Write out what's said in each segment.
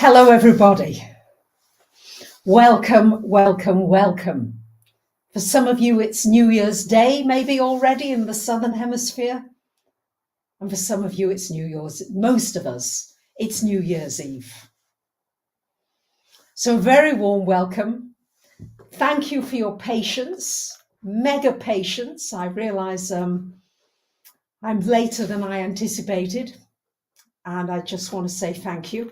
Hello, everybody. Welcome, welcome, welcome. For some of you, it's New Year's Day, maybe already in the Southern Hemisphere. And for some of you, it's New Year's. Most of us, it's New Year's Eve. So a very warm welcome. Thank you for your patience, mega patience. I realize I'm later than I anticipated, and I just want to say thank you.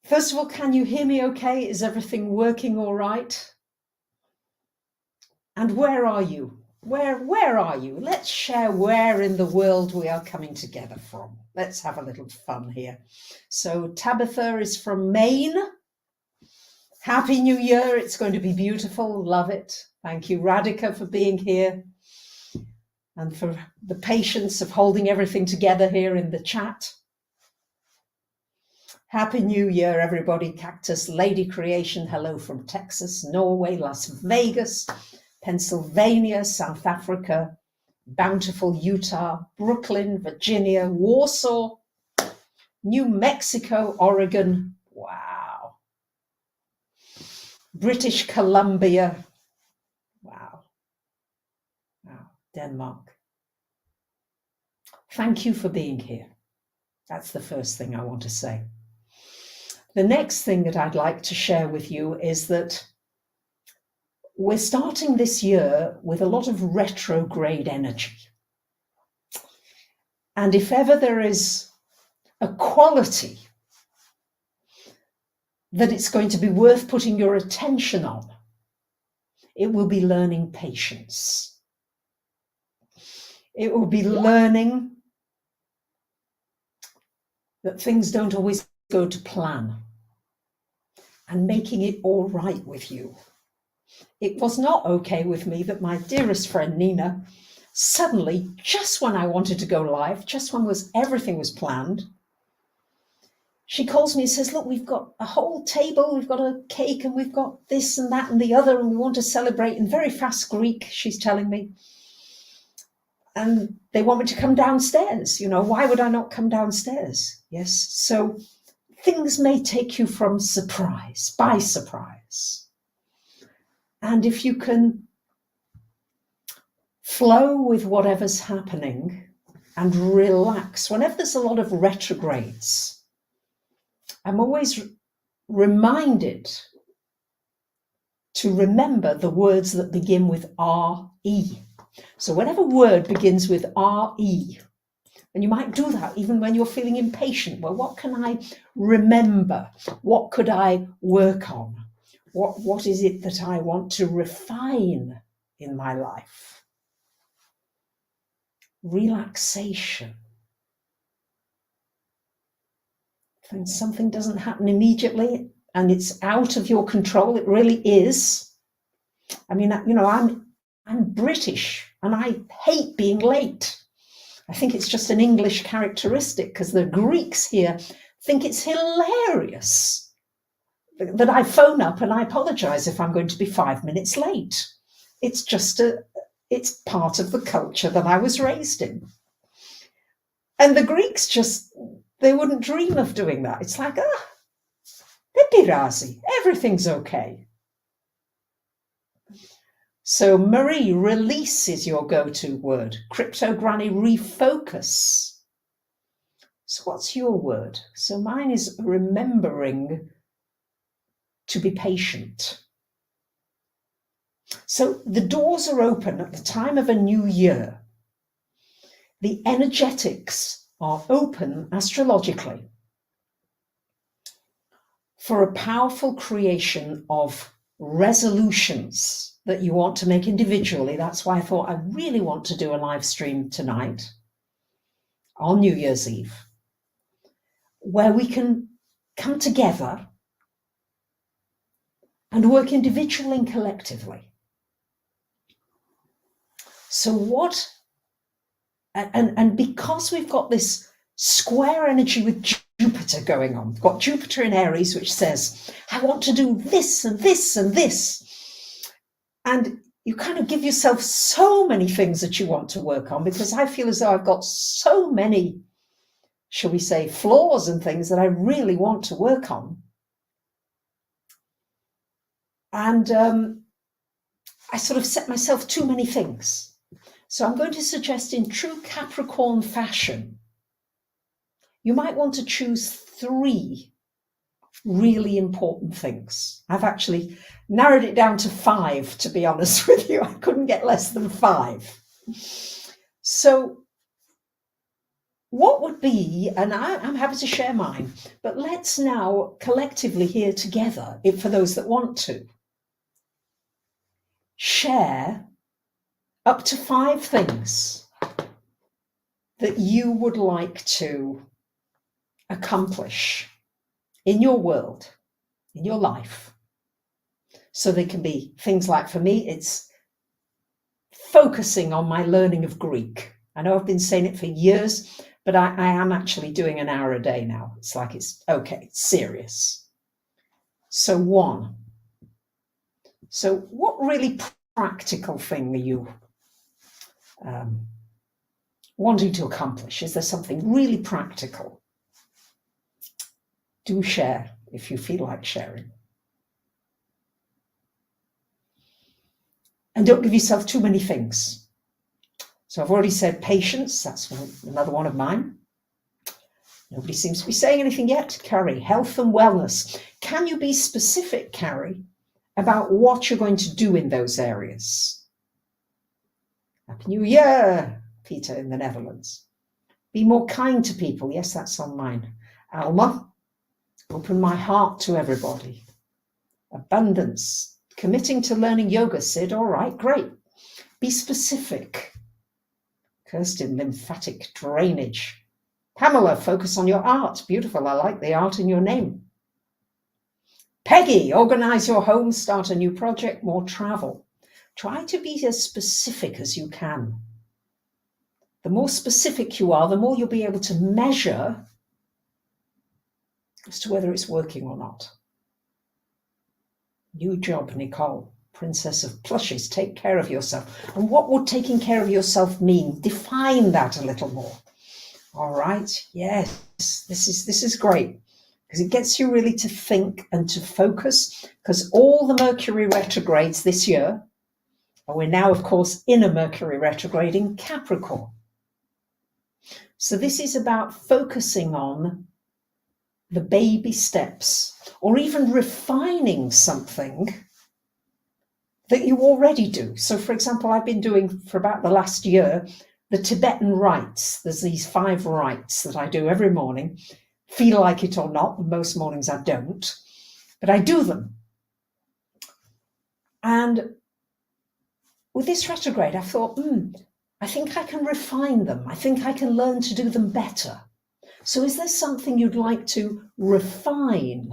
First of all, can you hear me okay? Is everything working all right? And where are you? Where are you? Let's share where in the world we are coming together from. Let's have a little fun here. So Tabitha is from Maine. Happy New Year. It's going to be beautiful. Love it. Thank you, Radhika, for being here and for the patience of holding everything together here in the chat. Happy New Year, everybody. Cactus, Lady Creation, hello from Texas, Norway, Las Vegas, Pennsylvania, South Africa, Bountiful, Utah, Brooklyn, Virginia, Warsaw, New Mexico, Oregon, wow. British Columbia, wow. Denmark. Thank you for being here. That's the first thing I want to say. The next thing that I'd like to share with you is that we're starting this year with a lot of retrograde energy. And if ever there is a quality that it's going to be worth putting your attention on, it will be learning patience. It will be learning that things don't always go to plan and making it all right with you. It was not okay with me that my dearest friend Nina suddenly, just when I wanted to go live, just when everything was planned, she calls me and says, look, we've got a whole table, we've got a cake, and we've got this and that and the other, and we want to celebrate in very fast Greek, she's telling me. And they want me to come downstairs. Why would I not come downstairs? Yes. So things may take you by surprise. And if you can flow with whatever's happening and relax, whenever there's a lot of retrogrades, I'm always reminded to remember the words that begin with R-E. So whenever word begins with R-E, and you might do that even when you're feeling impatient. Well, what can I remember? What could I work on? What is it that I want to refine in my life? Relaxation. When something doesn't happen immediately and it's out of your control, it really is. I mean, I'm British and I hate being late. I think it's just an English characteristic because the Greeks here think it's hilarious that I phone up and I apologize if I'm going to be 5 minutes late. It's it's part of the culture that I was raised in. And the Greeks they wouldn't dream of doing that. It's like, pipirazi, everything's okay. So Marie, release is your go-to word. Crypto Granny, refocus. So what's your word? So mine is remembering to be patient. So the doors are open at the time of a new year. The energetics are open astrologically for a powerful creation of resolutions that you want to make individually. That's why I thought I really want to do a live stream tonight on New Year's Eve, where we can come together and work individually and collectively. So and because we've got this square energy with Jupiter going on, we've got Jupiter in Aries, which says, I want to do this and this and this. And you kind of give yourself so many things that you want to work on, because I feel as though I've got so many shall we say, flaws and things that I really want to work on. And I sort of set myself too many things. So I'm going to suggest, in true Capricorn fashion, you might want to choose 3 really important things. I've actually narrowed it down to 5, to be honest with you. I couldn't get less than 5. So what would be, and I'm happy to share mine, but let's now collectively here together, if for those that want to, share up to 5 things that you would like to accomplish in your world, in your life. So they can be things like, for me, it's focusing on my learning of Greek. I know I've been saying it for years, but I am actually doing an hour a day now. It's like, it's okay, it's serious. So 1. So what really practical thing are you wanting to accomplish? Is there something really practical? Do share if you feel like sharing. And don't give yourself too many things. So I've already said patience, that's another one of mine. Nobody seems to be saying anything yet. Carrie, health and wellness. Can you be specific, Carrie, about what you're going to do in those areas? Happy New Year, Peter in the Netherlands. Be more kind to people. Yes, that's on mine. Alma, open my heart to everybody. Abundance. Committing to learning yoga, Sid. All right, great. Be specific. Kirsten, lymphatic drainage. Pamela, focus on your art. Beautiful. I like the art in your name. Peggy, organize your home, start a new project, more travel. Try to be as specific as you can. The more specific you are, the more you'll be able to measure as to whether it's working or not. New job, Nicole. Princess of Plushes, take care of yourself. And what would taking care of yourself mean? Define that a little more. All right, yes, this is great, because it gets you really to think and to focus, because all the Mercury retrogrades this year, and we're now, of course, in a Mercury retrograde in Capricorn. So this is about focusing on the baby steps, or even refining something that you already do. So, for example, I've been doing for about the last year the Tibetan rites. There's these 5 rites that I do every morning. Feel like it or not, most mornings I don't, but I do them. And with this retrograde, I thought, I think I can refine them. I think I can learn to do them better. So is there something you'd like to refine?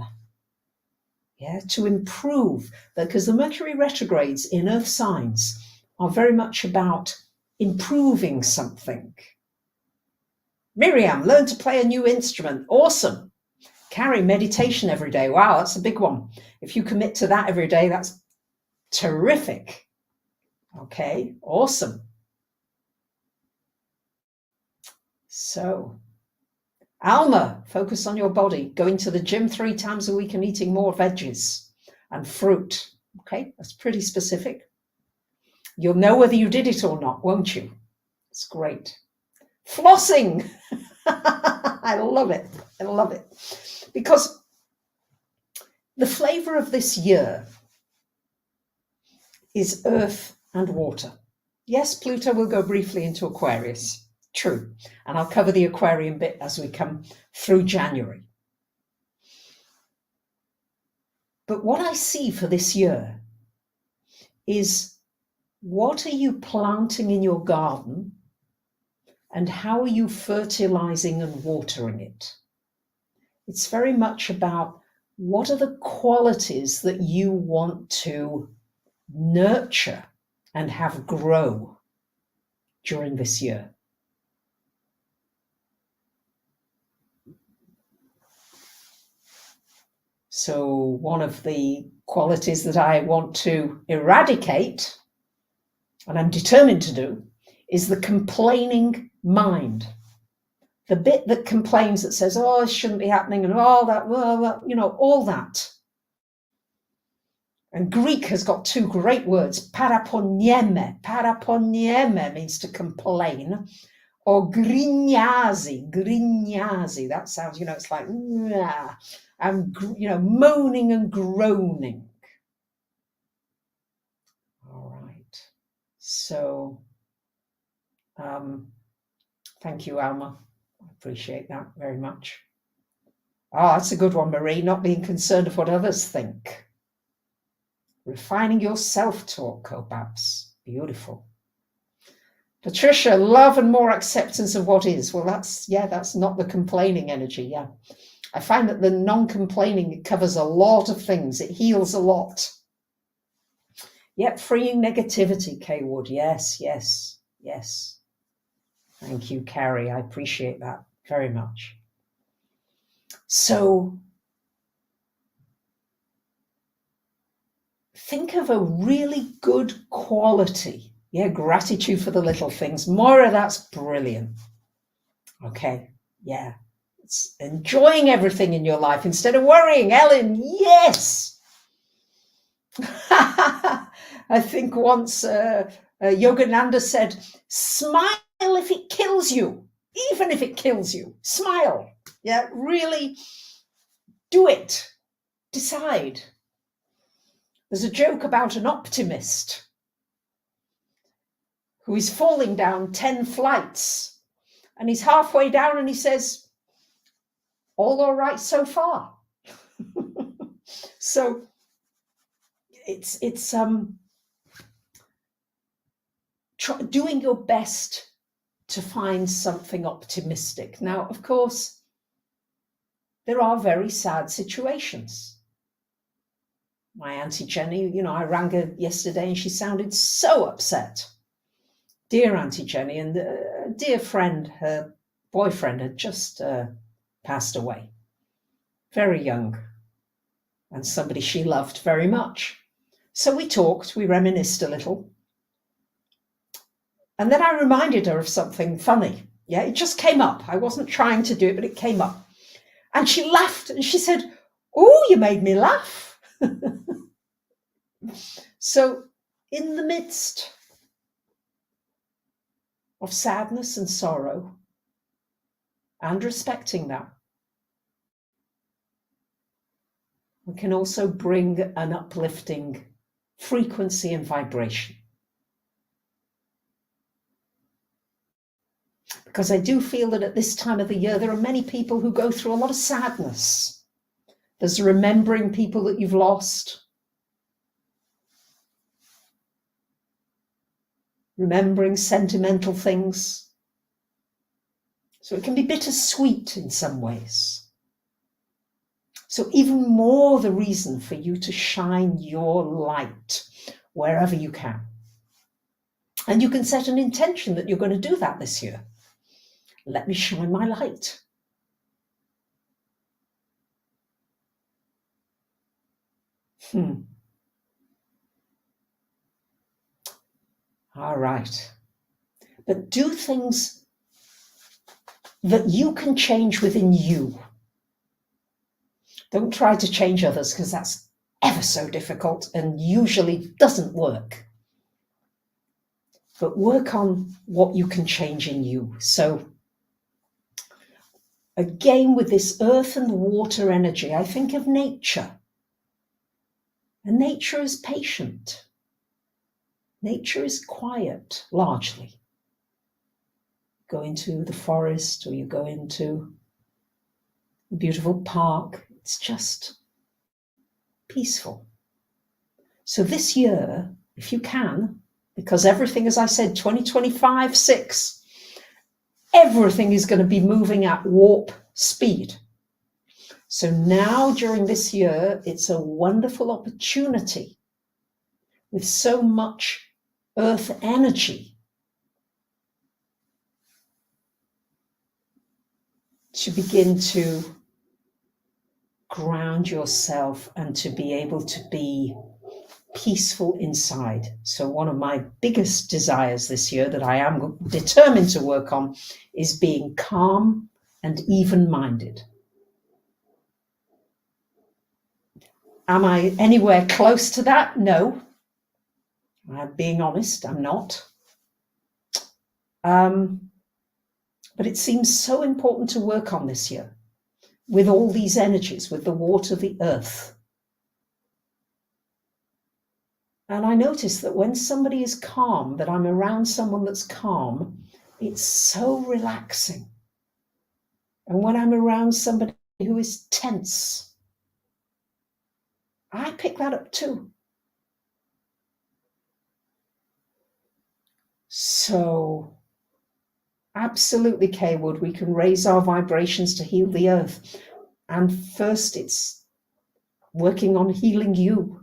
Yeah, to improve, because the Mercury retrogrades in Earth signs are very much about improving something. Miriam, learn to play a new instrument. Awesome. Carrie, meditation every day. Wow, that's a big one. If you commit to that every day, that's terrific. Okay, awesome. So, Alma, focus on your body, going to the gym 3 times a week and eating more veggies and fruit. Okay, that's pretty specific. You'll know whether you did it or not, won't you? It's great. Flossing. I love it. I love it. Because the flavor of this year is earth and water. Yes, Pluto will go briefly into Aquarius. True. And I'll cover the Aquarian bit as we come through January. But what I see for this year is, what are you planting in your garden and how are you fertilizing and watering it? It's very much about what are the qualities that you want to nurture and have grow during this year. So one of the qualities that I want to eradicate, and I'm determined to do, is the complaining mind. The bit that complains, that says, oh, it shouldn't be happening, and all that, well, you know, all that. And Greek has got two great words, paraponieme. Paraponieme means to complain, or grignasi. Grignasi, that sounds, you know, it's like, I'm, you know, moaning and groaning. All right. So, thank you, Alma. I appreciate that very much. Oh, that's a good one, Marie. Not being concerned of what others think. Refining your self-talk, Cobabs. Beautiful. Patricia, love and more acceptance of what is. Well, that's not the complaining energy. Yeah. I find that the non-complaining, it covers a lot of things. It heals a lot. Yep, freeing negativity, Kay Wood. Yes, yes, yes. Thank you, Carrie. I appreciate that very much. So, think of a really good quality. Yeah, gratitude for the little things. Moira, that's brilliant. Okay, yeah. It's enjoying everything in your life instead of worrying. Ellen, yes. I think once Yogananda said, smile if it kills you. Even if it kills you, smile. Yeah, really do it. Decide. There's a joke about an optimist who is falling down 10 flights, and he's halfway down and he says, all right so far. So it's doing your best to find something optimistic. Now, of course, there are very sad situations. My Auntie Jenny, you know, I rang her yesterday and she sounded so upset. Dear Auntie Jenny, and a dear friend, her boyfriend had just passed away. Very young, and somebody she loved very much. So we talked, we reminisced a little. And then I reminded her of something funny. Yeah, it just came up. I wasn't trying to do it, but it came up. And she laughed and she said, oh, you made me laugh. So in the midst of sadness and sorrow, and respecting that, we can also bring an uplifting frequency and vibration. Because I do feel that at this time of the year, there are many people who go through a lot of sadness. There's remembering people that you've lost. Remembering sentimental things. So it can be bittersweet in some ways. So even more the reason for you to shine your light wherever you can. And you can set an intention that you're going to do that this year. Let me shine my light. All right. But do things that you can change within you. Don't try to change others, because that's ever so difficult and usually doesn't work. But work on what you can change in you. So again, with this earth and water energy, I think of nature. And nature is patient. Nature is quiet, largely. Go into the forest or you go into a beautiful park. It's just peaceful. So this year, if you can, because everything, as I said, 2025-6, everything is going to be moving at warp speed. So now during this year, it's a wonderful opportunity with so much earth energy to begin to ground yourself and to be able to be peaceful inside. So one of my biggest desires this year that I am determined to work on is being calm and even-minded. Am I anywhere close to that? No. I'm being honest, I'm not. But it seems so important to work on this year with all these energies, with the water, the earth. And I notice that when somebody is calm, that I'm around someone that's calm, it's so relaxing. And when I'm around somebody who is tense, I pick that up too. So absolutely, Kaywood, we can raise our vibrations to heal the earth. And first it's working on healing you.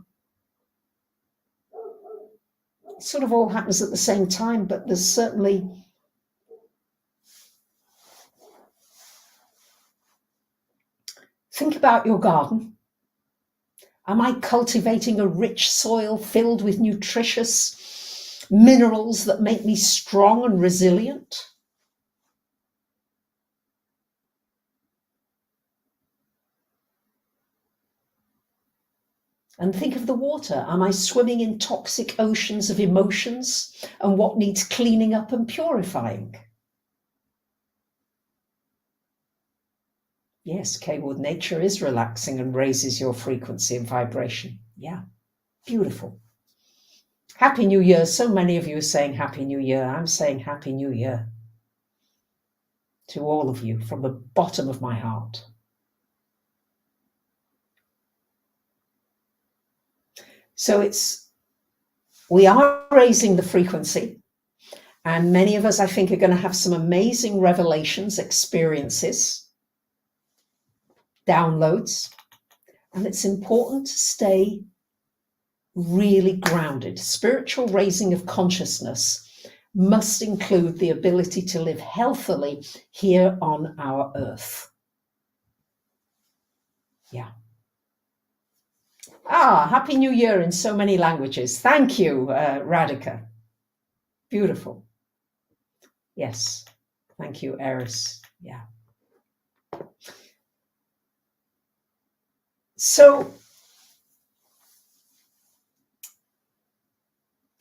It sort of all happens at the same time, but there's certainly think about your garden. Am I cultivating a rich soil filled with nutritious minerals that make me strong and resilient? And think of the water. Am I swimming in toxic oceans of emotions and what needs cleaning up and purifying? Yes, Kaywood, nature is relaxing and raises your frequency and vibration. Yeah, beautiful. Happy New Year. So many of you are saying Happy New Year. I'm saying Happy New Year to all of you from the bottom of my heart. So we are raising the frequency, and many of us, I think, are going to have some amazing revelations, experiences, downloads, and it's important to stay really grounded. Spiritual raising of consciousness must include the ability to live healthily here on our earth. Yeah. Happy New Year in so many languages. Thank you, Radhika. Beautiful. Yes. Thank you, Eris. Yeah. So,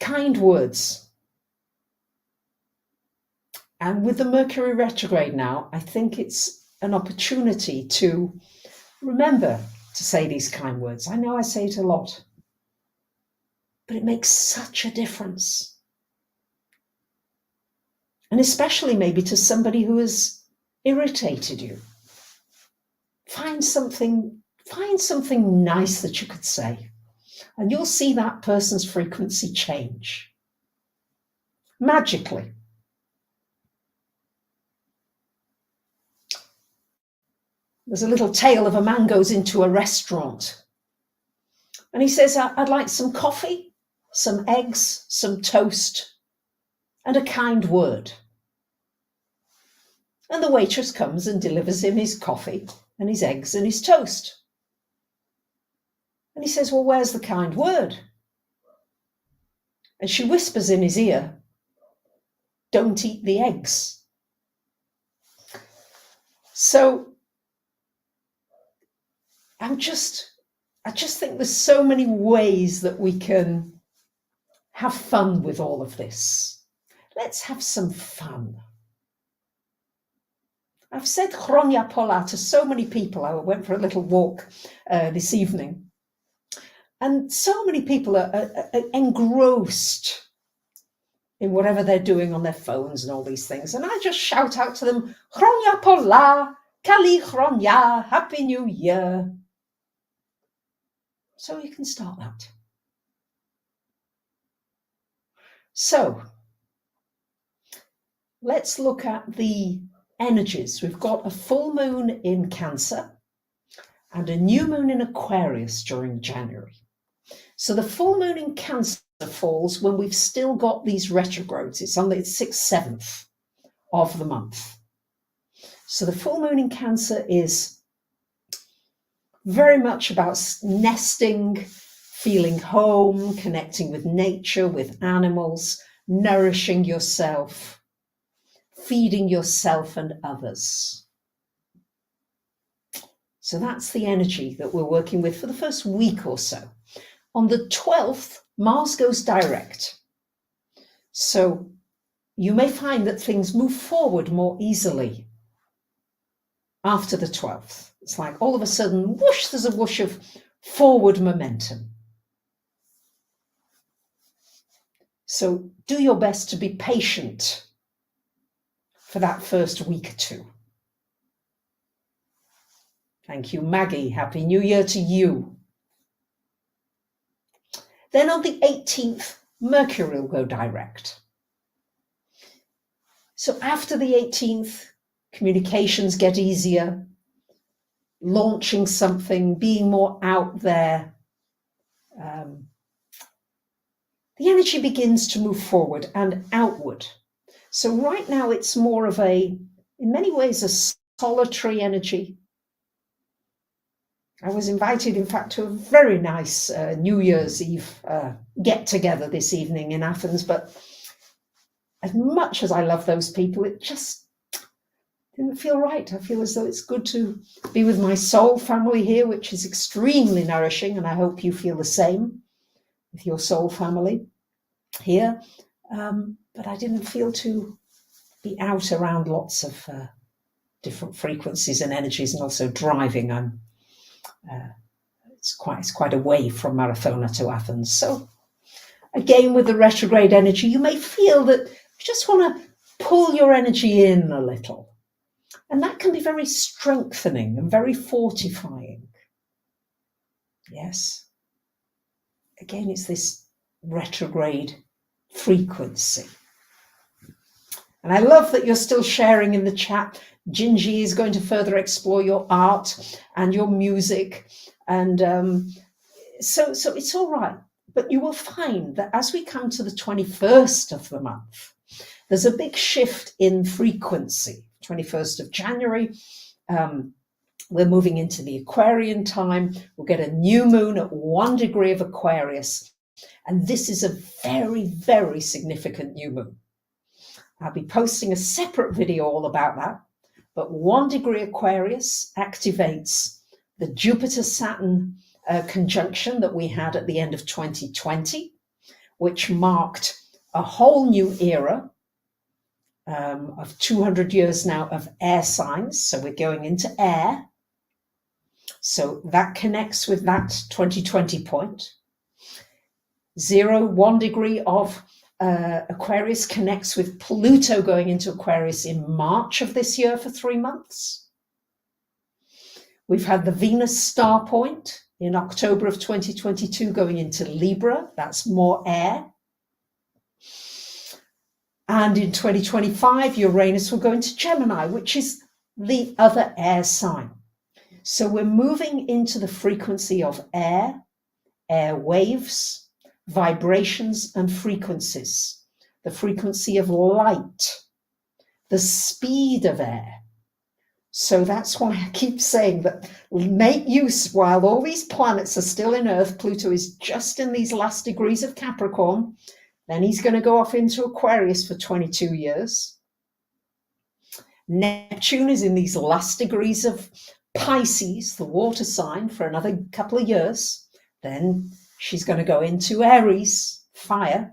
kind words. And with the Mercury retrograde now, I think it's an opportunity to remember to say these kind words. I know I say it a lot, but it makes such a difference. And especially maybe to somebody who has irritated you. Find something nice that you could say, and you'll see that person's frequency change magically. There's a little tale of a man goes into a restaurant and he says, I'd like some coffee, some eggs, some toast, and a kind word. And the waitress comes and delivers him his coffee and his eggs and his toast. And he says, well, where's the kind word? And she whispers in his ear, don't eat the eggs. So I just think there's so many ways that we can have fun with all of this. Let's have some fun. I've said chronia pola to so many people. I went for a little walk this evening, and so many people are engrossed in whatever they're doing on their phones and all these things. And I just shout out to them, chronia pola, kali chronia, Happy New Year. So you can start that. So let's look at the energies. We've got a full moon in Cancer and a new moon in Aquarius during January. So the full moon in Cancer falls when we've still got these retrogrades. It's on the 6th, 7th of the month. So the full moon in Cancer is very much about nesting, feeling home, connecting with nature, with animals, nourishing yourself, feeding yourself and others. So that's the energy that we're working with for the first week or so. On the 12th, Mars goes direct. So you may find that things move forward more easily after the 12th. It's like all of a sudden, whoosh, there's a whoosh of forward momentum. So do your best to be patient for that first week or two. Thank you, Maggie. Happy New Year to you. Then on the 18th, Mercury will go direct. So after the 18th, communications get easier, launching something, being more out there. The energy begins to move forward and outward. So right now it's more of in many ways, a solitary energy. I was invited, in fact, to a very nice New Year's Eve get-together this evening in Athens, but as much as I love those people, it just didn't feel right. I feel as though it's good to be with my soul family here, which is extremely nourishing, and I hope you feel the same with your soul family here. But I didn't feel to be out around lots of different frequencies and energies, and also driving. It's quite away from Marathona to Athens. So again, with the retrograde energy, you may feel that you just want to pull your energy in a little. And that can be very strengthening and very fortifying. Yes. Again, it's this retrograde frequency. And I love that you're still sharing in the chat. Gingy is going to further explore your art and your music. And so it's all right. But you will find that as we come to the 21st of the month, there's a big shift in frequency. 21st of January, we're moving into the Aquarian time. We'll get a new moon at 1 degree of Aquarius. And this is a very, very significant new moon. I'll be posting a separate video all about that. But 1 degree Aquarius activates the Jupiter-Saturn conjunction that we had at the end of 2020, which marked a whole new era of 200 years now of air signs. So we're going into air. So that connects with that 2020 point. 1 degree of Aquarius connects with Pluto going into Aquarius in March of this year for 3 months. We've had the Venus star point in October of 2022 going into Libra. That's more air. And in 2025, Uranus will go into Gemini, which is the other air sign. So we're moving into the frequency of air waves, vibrations and frequencies, the frequency of light, the speed of air. So that's why I keep saying that make use, while all these planets are still in Earth, Pluto is just in these last degrees of Capricorn, then he's going to go off into Aquarius for 22 years. Neptune is in these last degrees of Pisces, the water sign, for another couple of years. Then she's going to go into Aries, fire.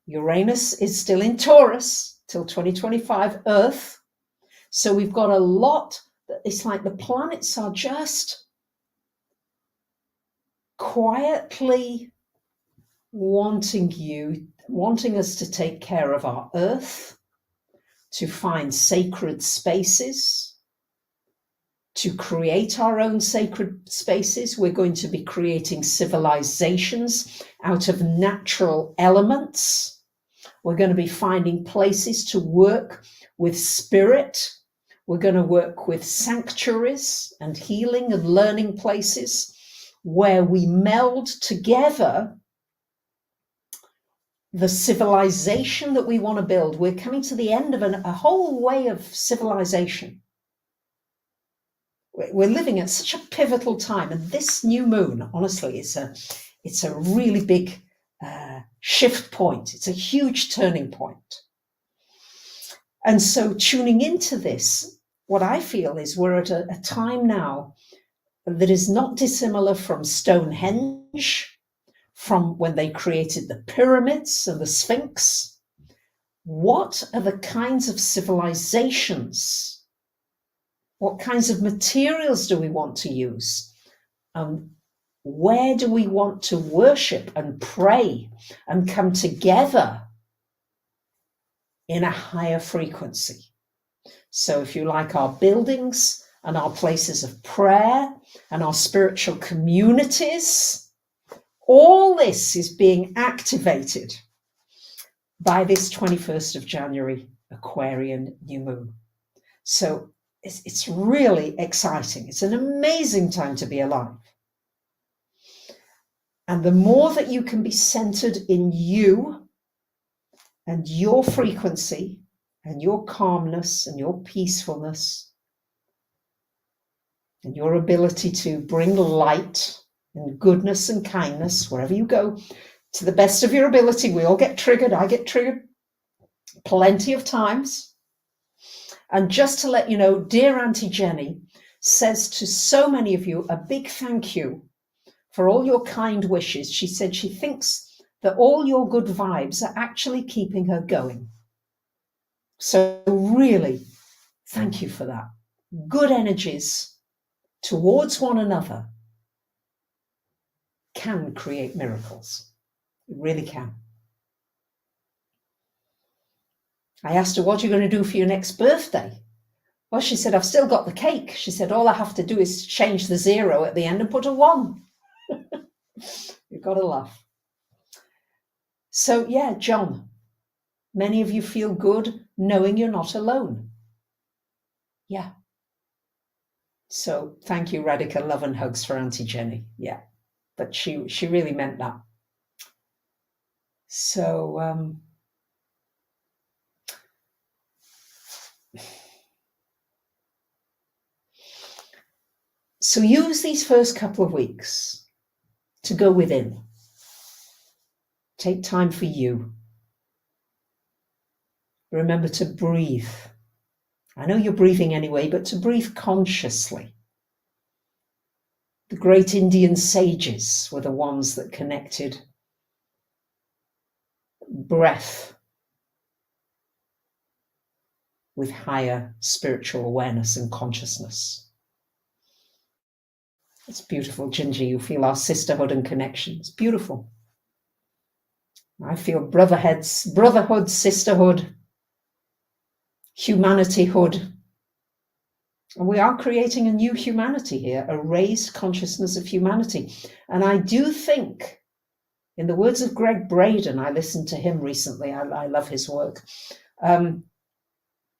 Uranus is still in Taurus till 2025, Earth. So we've got a lot. It's like the planets are just quietly wanting us to take care of our Earth, to find sacred spaces, to create our own sacred spaces. We're going to be creating civilizations out of natural elements. We're going to be finding places to work with spirit. We're going to work with sanctuaries and healing and learning places where we meld together the civilization that we want to build. We're coming to the end of a whole way of civilization. We're living at such a pivotal time, and this new moon, honestly, it's a really big shift point. It's a huge turning point. And so tuning into this, what I feel is we're at a time now that is not dissimilar from Stonehenge, from when they created the pyramids and the Sphinx. What are the kinds of civilizations? What kinds of materials do we want to use? Where do we want to worship and pray and come together in a higher frequency? So if you like, our buildings and our places of prayer and our spiritual communities, all this is being activated by this 21st of January Aquarian new moon. So it's really exciting. It's an amazing time to be alive. And the more that you can be centered in you and your frequency and your calmness and your peacefulness and your ability to bring light and goodness and kindness wherever you go, to the best of your ability. We all get triggered. I get triggered plenty of times. And just to let you know, dear Auntie Jenny says to so many of you a big thank you for all your kind wishes. She said she thinks that all your good vibes are actually keeping her going. So really, thank you for that. Good energies towards one another can create miracles. It really can. I asked her, what are you going to do for your next birthday? Well, she said, I've still got the cake. She said, all I have to do is change the 0 at the end and put a 1. You've got to laugh. So yeah, John, many of you feel good knowing you're not alone. Yeah. So thank you, Radhika. Love and hugs for Auntie Jenny. Yeah, but she really meant that. So so use these first couple of weeks to go within. Take time for you. Remember to breathe. I know you're breathing anyway, but to breathe consciously. The great Indian sages were the ones that connected breath with higher spiritual awareness and consciousness. It's beautiful, Ginger. You feel our sisterhood and connection. It's beautiful. I feel brotherhood, sisterhood, humanityhood. And we are creating a new humanity here, a raised consciousness of humanity. And I do think, in the words of Greg Braden, I listened to him recently, I love his work.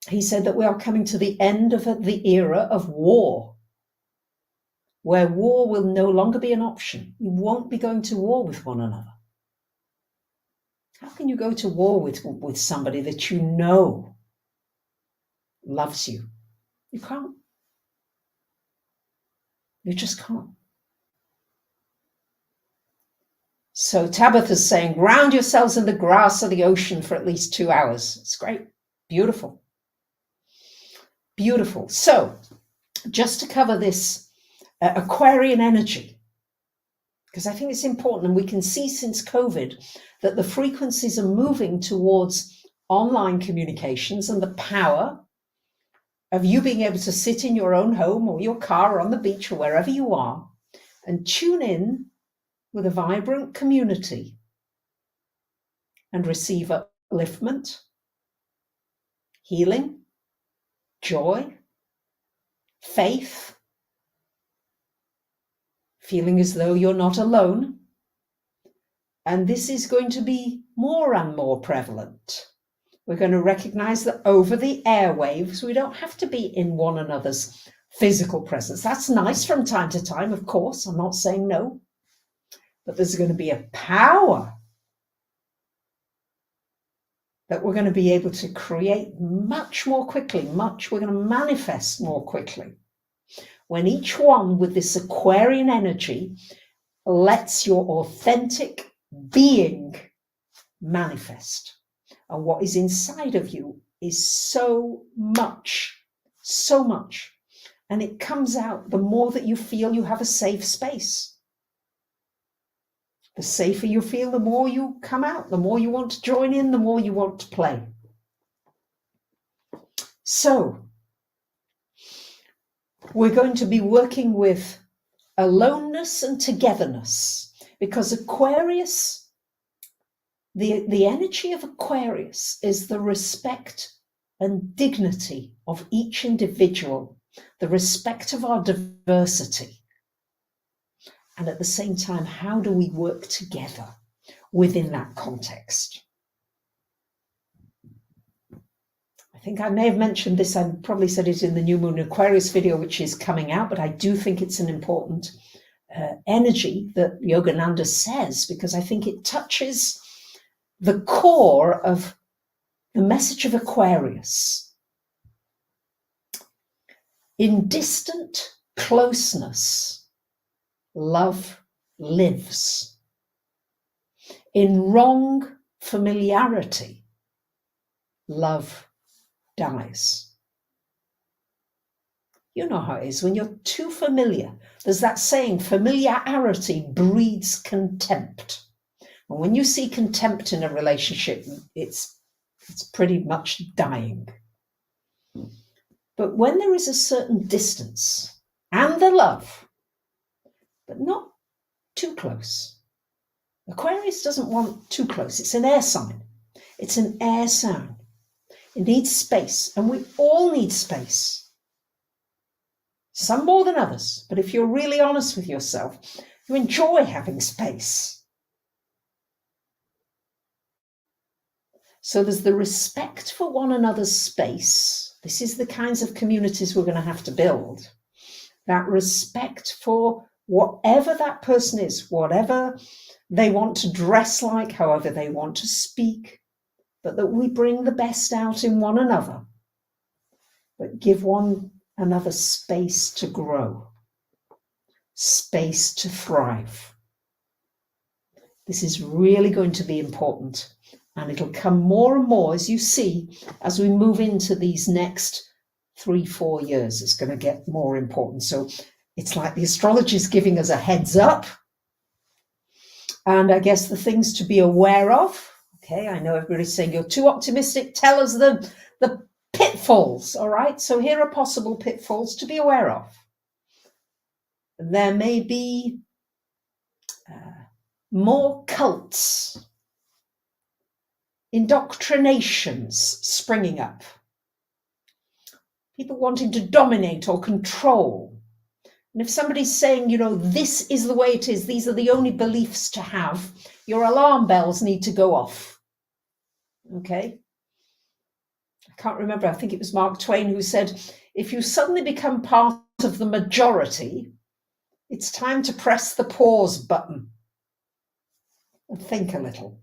He said that we are coming to the end of the era of war, where war will no longer be an option. You won't be going to war with one another. How can you go to war with somebody that you know loves you? You can't. You just can't. So Tabitha's saying, ground yourselves in the grass or the ocean for at least 2 hours. It's great. Beautiful. Beautiful. So just to cover this Aquarian energy, because I think it's important, and we can see since COVID that the frequencies are moving towards online communications and the power of you being able to sit in your own home or your car or on the beach or wherever you are and tune in with a vibrant community and receive upliftment, healing, joy, faith, feeling as though you're not alone. And this is going to be more and more prevalent. We're going to recognize that over the airwaves, we don't have to be in one another's physical presence. That's nice from time to time, of course. I'm not saying no. But there's going to be a power that we're going to be able to create much more quickly. We're going to manifest more quickly. When each one with this Aquarian energy lets your authentic being manifest. And what is inside of you is so much so much. And it comes out the more that you feel you have a safe space. The safer you feel, the more you come out, the more you want to join in, the more you want to play. So we're going to be working with aloneness and togetherness, because Aquarius, the energy of Aquarius is the respect and dignity of each individual, the respect of our diversity. And at the same time, how do we work together within that context? I think I may have mentioned this, I probably said it in the New Moon Aquarius video, which is coming out, but I do think it's an important energy that Yogananda says, because I think it touches the core of the message of Aquarius. In distant closeness, love lives. In wrong familiarity, love dies. You know how it is when you're too familiar. There's that saying, familiarity breeds contempt. And when you see contempt in a relationship, it's pretty much dying. But when there is a certain distance and the love, but not too close. Aquarius doesn't want too close. It's an air sign. It's an air sign. It needs space, and we all need space. Some more than others, but if you're really honest with yourself, you enjoy having space. So there's the respect for one another's space. This is the kinds of communities we're going to have to build. That respect for whatever that person is, whatever they want to dress like, however they want to speak, but that we bring the best out in one another, but give one another space to grow, space to thrive. This is really going to be important, and it'll come more and more, as you see, as we move into these next 3-4 years. It's going to get more important. So it's like the astrology is giving us a heads up. And I guess the things to be aware of. Okay, I know everybody's saying you're too optimistic. Tell us the pitfalls, all right? So here are possible pitfalls to be aware of. There may be more cults, indoctrinations springing up, people wanting to dominate or control. And if somebody's saying, you know, this is the way it is, these are the only beliefs to have, your alarm bells need to go off. Okay? I can't remember, I think it was Mark Twain who said, if you suddenly become part of the majority, it's time to press the pause button and think a little.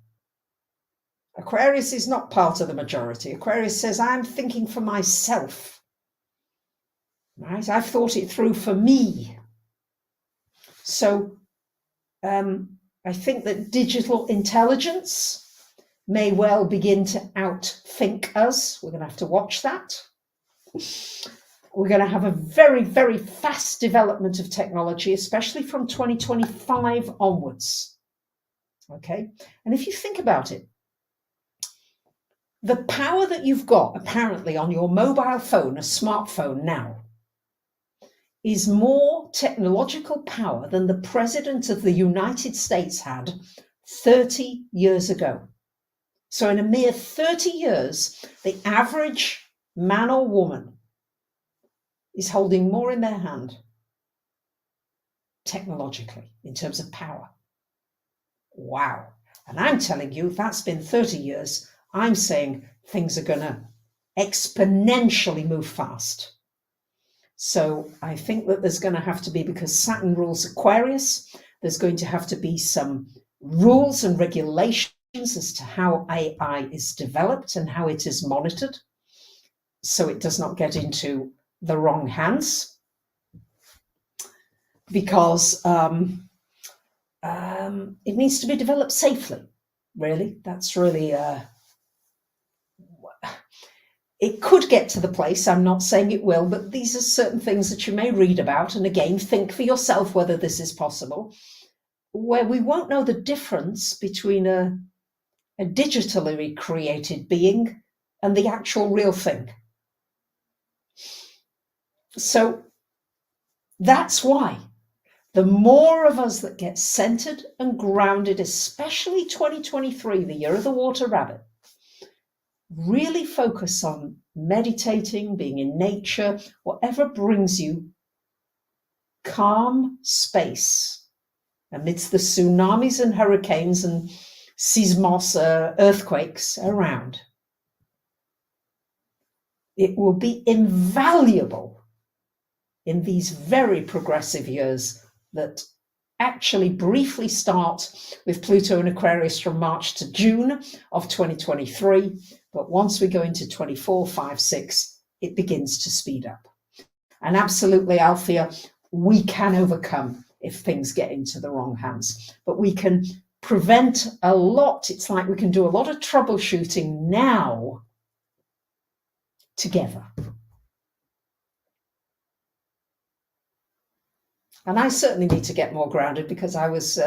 Aquarius is not part of the majority. Aquarius says, I'm thinking for myself. Right? I've thought it through for me. So I think that digital intelligence may well begin to outthink us. We're going to have to watch that. We're going to have a very, very fast development of technology, especially from 2025 onwards. Okay? And if you think about it, the power that you've got apparently on your mobile phone, a smartphone now, is more technological power than the President of the United States had 30 years ago. So in a mere 30 years, the average man or woman is holding more in their hand technologically in terms of power. Wow. And I'm telling you, if that's been 30 years, I'm saying things are going to exponentially move fast. So I think that there's going to have to be, because Saturn rules Aquarius, there's going to have to be some rules and regulations as to how AI is developed and how it is monitored, so it does not get into the wrong hands. Because it needs to be developed safely, really. That's really... it could get to the place, I'm not saying it will, but these are certain things that you may read about, and again, think for yourself whether this is possible, where we won't know the difference between a digitally created being and the actual real thing. So that's why the more of us that get centered and grounded, especially 2023, the year of the water rabbit, really focus on meditating, being in nature, whatever brings you calm space amidst the tsunamis and hurricanes and seismos, earthquakes around. It will be invaluable in these very progressive years that actually briefly start with Pluto and Aquarius from March to June of 2023. But once we go into 24, 5, 6, it begins to speed up. And absolutely, Althea, we can overcome if things get into the wrong hands. But we can prevent a lot. It's like we can do a lot of troubleshooting now together. And I certainly need to get more grounded, because I was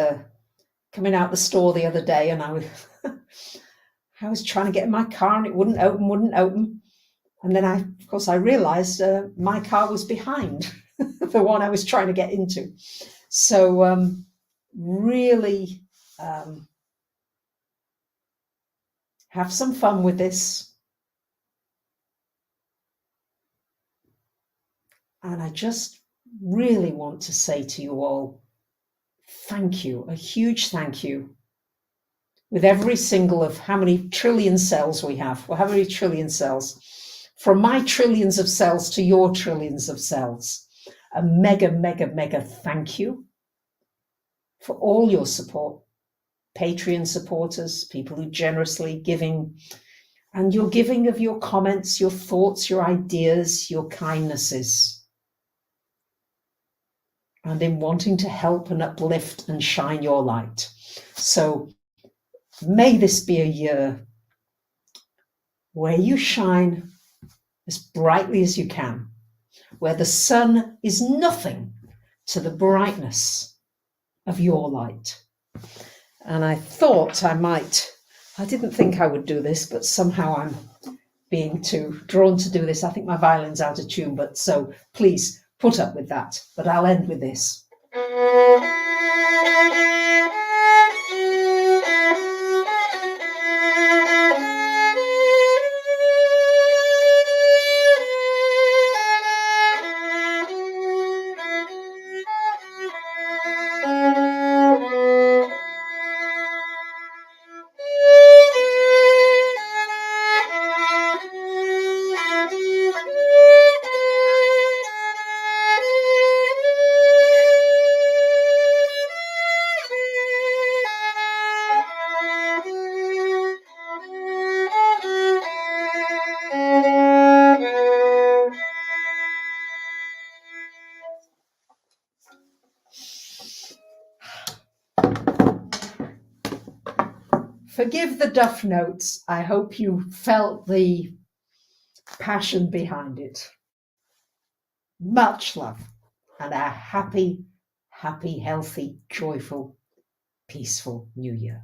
coming out the store the other day and I was trying to get in my car and it wouldn't open. And then of course I realized my car was behind the one I was trying to get into. So really have some fun with this. And I just really want to say to you all, thank you, a huge thank you. With every single of how many trillion cells we have, or how many trillion cells, from my trillions of cells to your trillions of cells, a mega, mega, mega thank you for all your support, Patreon supporters, people who generously giving, and your giving of your comments, your thoughts, your ideas, your kindnesses, and in wanting to help and uplift and shine your light. So may this be a year where you shine as brightly as you can, where the sun is nothing to the brightness of your light. And I thought I didn't think I would do this, but somehow I'm being too drawn to do this. I think my violin's out of tune, but so please put up with that. But I'll end with this. Forgive the duff notes. I hope you felt the passion behind it. Much love and a happy, happy, healthy, joyful, peaceful new year.